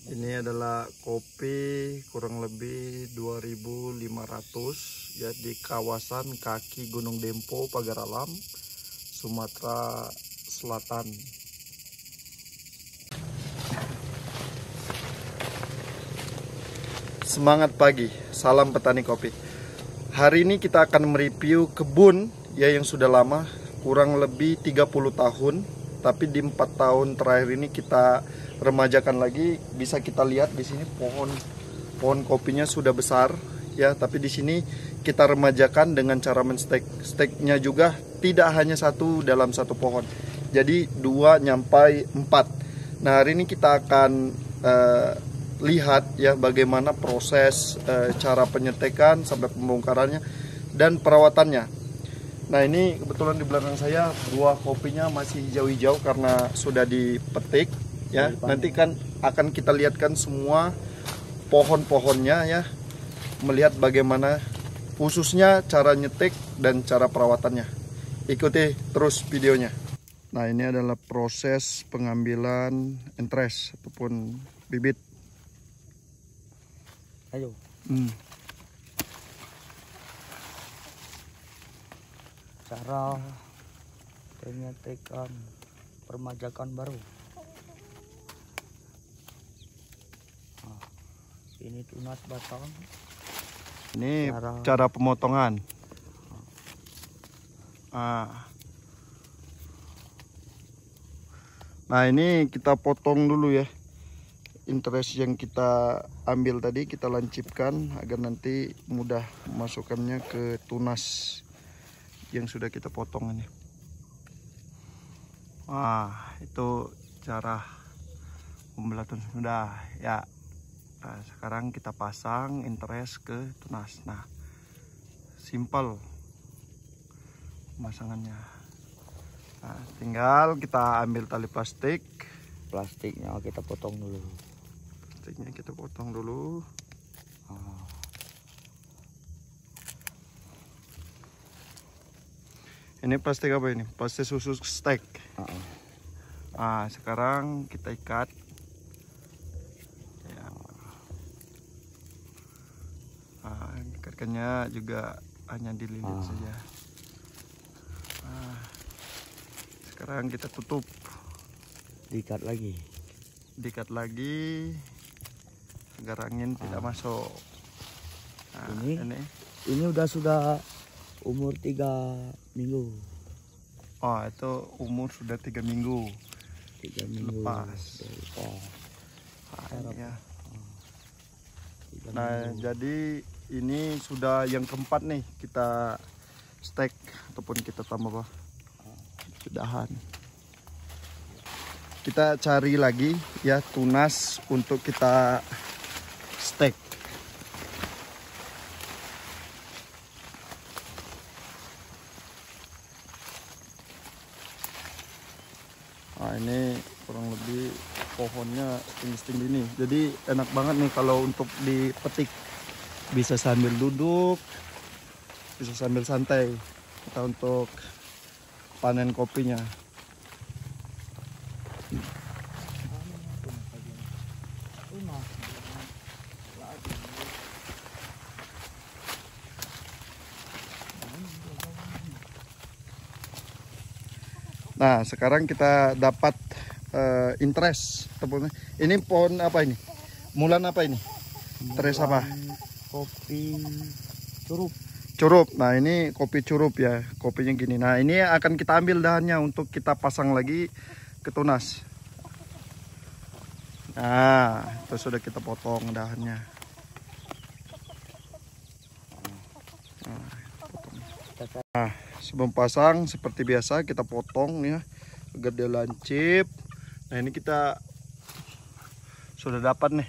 Ini adalah kopi kurang lebih 2.500 ya di kawasan kaki Gunung Dempo, Pagar Alam, Sumatera Selatan. Semangat pagi, salam petani kopi. Hari ini kita akan mereview kebun ya yang sudah lama, kurang lebih 30 tahun. Tapi di 4 tahun terakhir ini kita remajakan lagi. Bisa kita lihat di sini pohon kopinya sudah besar ya, tapi di sini kita remajakan dengan cara menstek. Steknya juga tidak hanya satu dalam satu pohon, jadi 2 nyampai 4. Nah, hari ini kita akan lihat ya bagaimana proses cara penyetekan sampai pembongkarannya dan perawatannya. Nah, ini kebetulan di belakang saya buah kopinya masih hijau-hijau karena sudah dipetik ya. Nanti kan akan kita lihatkan semua pohon-pohonnya ya, melihat bagaimana khususnya cara nyetik dan cara perawatannya. Ikuti terus videonya. Nah, ini adalah proses pengambilan entres ataupun bibit. Ayo. Cara penyetekan permajakan baru. Nah, ini tunas batang. Ini cara pemotongan. Nah, ini kita potong dulu ya. Interest yang kita ambil tadi kita lancipkan agar nanti mudah memasukkannya ke tunas yang sudah kita potong ini. Itu cara pembelatan sudah ya. Nah, sekarang kita pasang interest ke tunas. Nah, simpel pemasangannya. Nah, tinggal kita ambil tali plastik. Plastiknya kita potong dulu. Plastiknya kita potong dulu. Ini plastik apa ini? Plastik susu stek. Sekarang kita ikat. Ya. Ikatkannya juga hanya dililit saja. Sekarang kita tutup. Diikat lagi. Diikat lagi agar angin tidak masuk. Nah, ini sudah umur 3 minggu. Itu umur sudah 3 minggu. 3 minggu lepas. Ya. Nah, jadi ini sudah yang keempat nih kita stek ataupun kita tambah dahan. Kita cari lagi ya tunas untuk kita stek. Ini kurang lebih pohonnya tinggi-tinggi nih. Jadi enak banget nih kalau untuk dipetik. Bisa sambil duduk, bisa sambil santai kita untuk panen kopinya. Nah, sekarang kita dapat interest. Ini pohon apa ini? Mulan apa ini? Interest apa? Kopi curup. Curup. Nah, ini kopi curup ya. Kopinya gini. Nah, ini akan kita ambil dahannya untuk kita pasang lagi ke tunas. Nah, itu sudah kita potong dahannya. Nah, sebelum pasang seperti biasa kita potong ya agar dia lancip. Nah, ini kita sudah dapat nih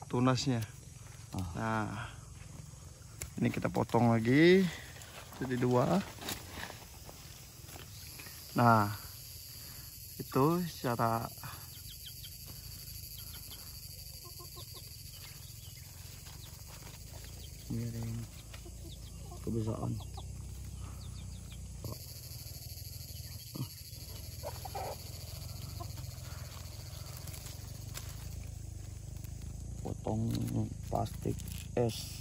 tunasnya. Nah, ini kita potong lagi jadi 2. Nah, itu cara miring kebiasaan. kantong plastik es.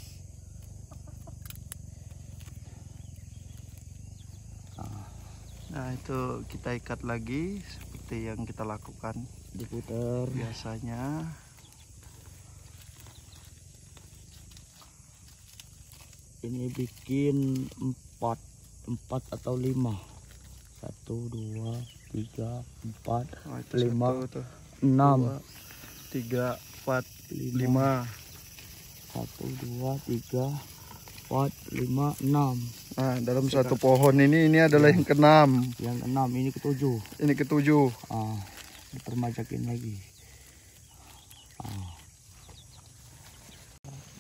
Nah itu kita ikat lagi seperti yang kita lakukan Diputar. biasanya. Ini bikin 4 atau 5. 1, 2, 3, 4, Oh, itu 5, 6, 6. 3, 4, 5. 1, 2, 3, 4, 5, 6. Nah dalam satu pohon ini adalah yang keenam. Yang 6 ini ketujuh. Ini ketujuh. Dipermajakin lagi.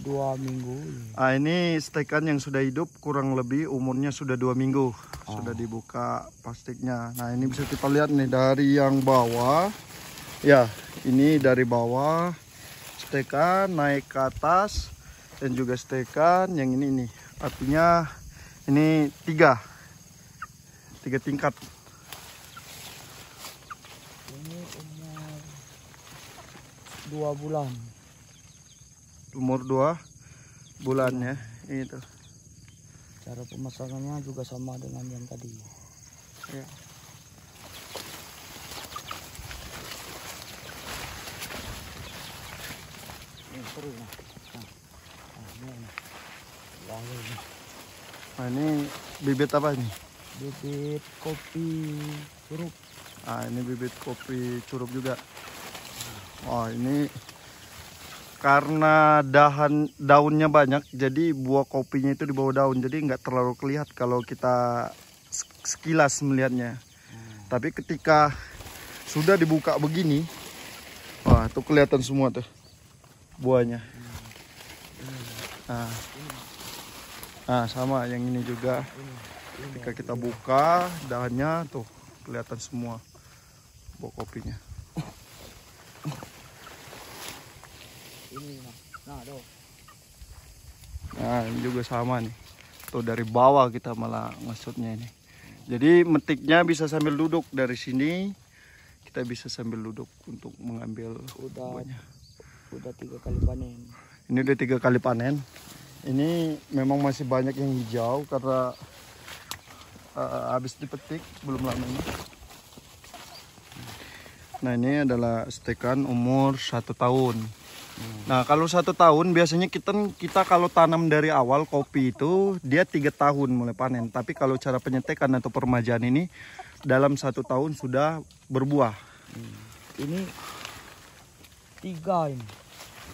2 minggu. Ini stekan yang sudah hidup, kurang lebih umurnya sudah 2 minggu. Sudah dibuka plastiknya. Nah ini bisa kita lihat nih dari yang bawah. Ya ini dari bawah stekan naik ke atas. Dan juga stekan yang ini nih. Artinya ini 3 tingkat. Ini umur 2 bulan. Umur 2 bulan ya. Ini tuh. Cara pemasangannya juga sama dengan yang tadi. Ya. Ini seru nah. Nah ini bibit apa nih? Bibit kopi curug. Ini bibit kopi curug juga. Wah ini karena daunnya banyak, jadi buah kopinya itu di bawah daun, jadi nggak terlalu kelihatan kalau kita sekilas melihatnya. Tapi ketika sudah dibuka begini, wah tuh kelihatan semua tuh buahnya. Nah sama yang ini juga. Ketika kita buka dahannya tuh kelihatan semua buah kopinya. Nah ini juga sama nih. Tuh dari bawah kita malah maksudnya ini. Jadi metiknya bisa sambil duduk dari sini. Kita bisa sambil duduk untuk mengambil buahnya. Udah 3 kali panen. Ini udah 3 kali panen. Ini memang masih banyak yang hijau karena habis dipetik belum lama ini. Nah ini adalah stekan umur 1 tahun. Nah kalau 1 tahun biasanya kita kalau tanam dari awal kopi itu dia 3 tahun mulai panen. Tapi kalau cara penyetekan atau permajaan ini dalam 1 tahun sudah berbuah. Ini 3 ini.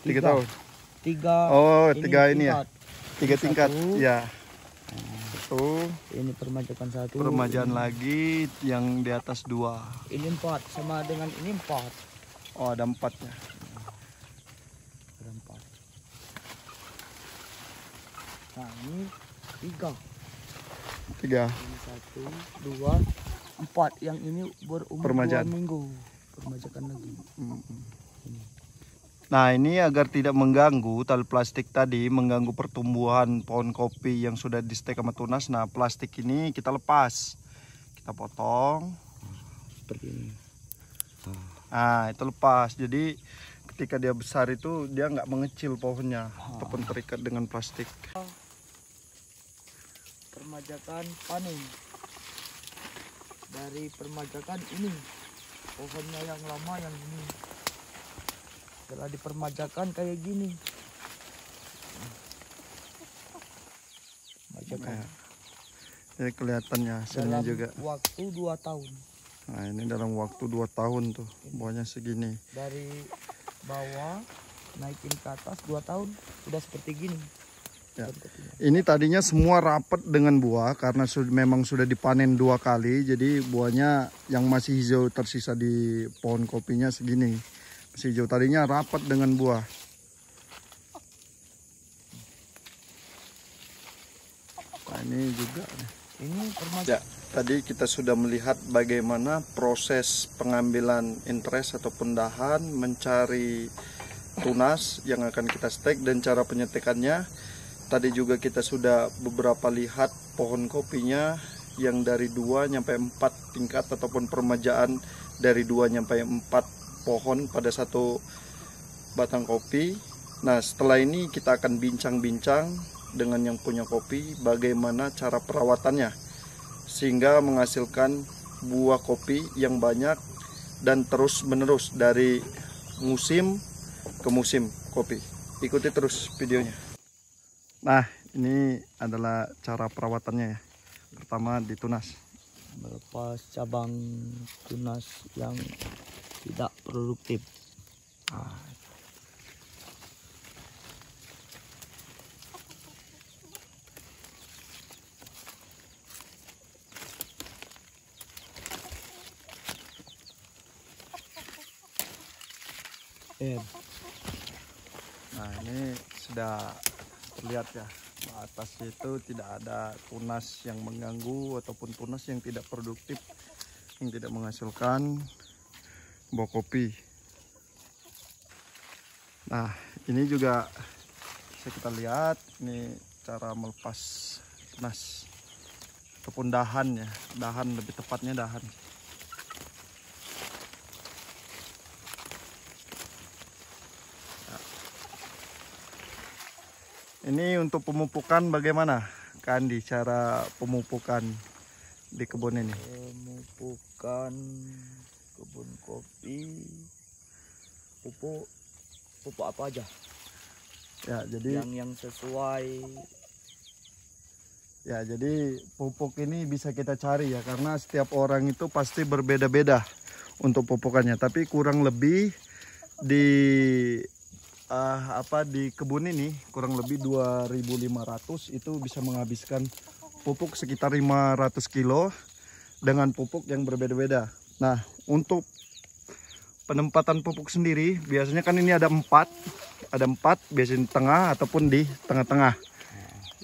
3 tahun. 3. Oh 3 ini ya. 3 tingkat. Satu. Ya. Satu. Ini permajakan 1. Permajaan lagi yang di atas 2. Ini 4 sama dengan ini 4. Oh ada 4-nya. Ada 4. Nah ini 3. 3. Ini 1, 2, 4. Yang ini berumur Permajaan. 2 minggu. Permajakan lagi. Nah ini agar tidak mengganggu tali plastik tadi, mengganggu pertumbuhan pohon kopi yang sudah di stek sama tunas. Nah plastik ini kita lepas, kita potong Seperti ini. Nah itu lepas, jadi ketika dia besar itu dia nggak mengecil pohonnya ataupun terikat dengan plastik. Permajakan panen. Dari permajakan ini pohonnya yang lama yang ini. Setelah dipermajakan kayak gini. Majakan. Ini kelihatannya hasilnya Dalam juga. waktu 2 tahun. Nah ini dalam waktu 2 tahun tuh buahnya segini. Dari bawah naikin ke atas 2 tahun udah seperti gini. Ya. Ini tadinya semua rapat dengan buah karena memang sudah dipanen 2 kali. Jadi buahnya yang masih hijau tersisa di pohon kopinya segini. Masih hijau, tadinya rapat dengan buah. Nah ini juga. Ini Ya, tadi kita sudah melihat bagaimana proses pengambilan interest atau pendahan mencari tunas yang akan kita stek dan cara penyetekannya. Tadi juga kita sudah beberapa lihat pohon kopinya yang dari 2 sampai 4 tingkat ataupun permajaan dari 2 sampai 4 pohon pada satu batang kopi. Nah, setelah ini kita akan bincang-bincang dengan yang punya kopi bagaimana cara perawatannya sehingga menghasilkan buah kopi yang banyak dan terus menerus dari musim ke musim kopi. Ikuti terus videonya. Nah, ini adalah cara perawatannya ya. Pertama ditunas. Melepas cabang tunas yang tidak produktif. Nah, ini sudah terlihat ya, atas itu tidak ada tunas yang mengganggu ataupun tunas yang tidak produktif, yang tidak menghasilkan buah kopi. Nah, ini juga bisa kita lihat, ini cara melepas tunas ataupun dahan ya, dahan lebih tepatnya dahan. Ini untuk pemupukan bagaimana, Kak Andi, cara pemupukan di kebun ini? Pemupukan kebun kopi, pupuk apa aja? Ya, jadi yang sesuai. Ya, jadi pupuk ini bisa kita cari ya, karena setiap orang itu pasti berbeda-beda untuk pupukannya. Tapi kurang lebih di di kebun ini kurang lebih 2.500 itu bisa menghabiskan pupuk sekitar 500 kilo dengan pupuk yang berbeda-beda. Nah, untuk penempatan pupuk sendiri biasanya kan ini ada empat biasanya di tengah ataupun di tengah-tengah.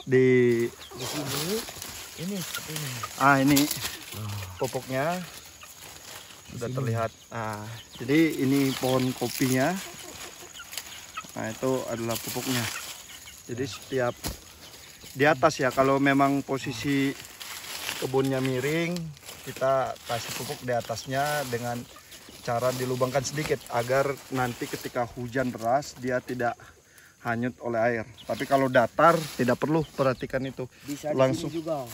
Di sini ini seperti ini. Ini pupuknya sudah terlihat. Jadi ini pohon kopinya. Nah, itu adalah pupuknya. Jadi setiap di atas ya, kalau memang posisi kebunnya miring, kita kasih pupuk di atasnya dengan cara dilubangkan sedikit agar nanti ketika hujan deras dia tidak hanyut oleh air. Tapi kalau datar tidak perlu perhatikan itu. Bisa langsung di sini juga.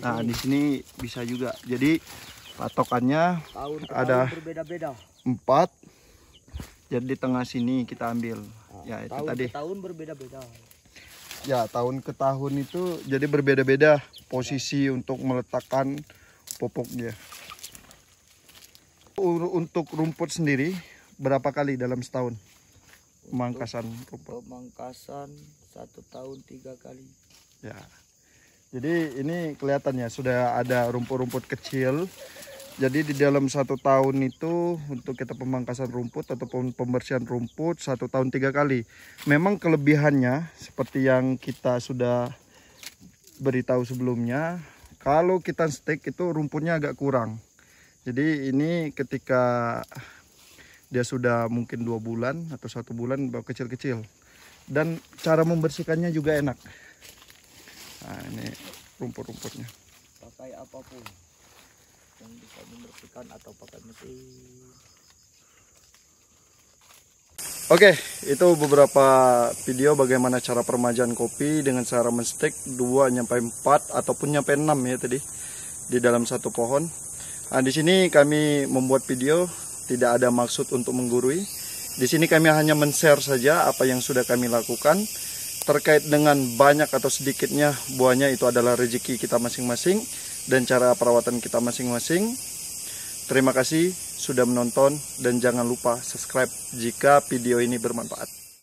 Nah, di sini bisa juga. Jadi patokannya ada berbeda-beda. 4. Jadi di tengah sini kita ambil. Ya, itu tahun tadi. ke tahun berbeda-beda. Ya, tahun ke tahun itu jadi berbeda-beda posisi untuk meletakkan pupuknya. Untuk rumput sendiri berapa kali dalam setahun pemangkasan rumput? Pemangkasan 1 tahun 3 kali. Ya. Jadi ini kelihatannya sudah ada rumput-rumput kecil. Jadi di dalam 1 tahun itu untuk kita pemangkasan rumput ataupun pembersihan rumput 1 tahun 3 kali. Memang kelebihannya seperti yang kita sudah beritahu sebelumnya, kalau kita stek itu rumputnya agak kurang. Jadi ini ketika dia sudah mungkin 2 bulan atau 1 bulan baru kecil-kecil. Dan cara membersihkannya juga enak. Nah, ini rumput-rumputnya. Pakai apapun yang bisa membersihkan atau pakai mesin. Oke, itu beberapa video bagaimana cara peremajaan kopi dengan cara menstek 2-4 ataupun nyampe 6 ya tadi di dalam 1 pohon. Nah, di sini kami membuat video tidak ada maksud untuk menggurui. Di sini kami hanya men-share saja apa yang sudah kami lakukan terkait dengan banyak atau sedikitnya buahnya, itu adalah rezeki kita masing-masing dan cara perawatan kita masing-masing. Terima kasih sudah menonton dan jangan lupa subscribe jika video ini bermanfaat.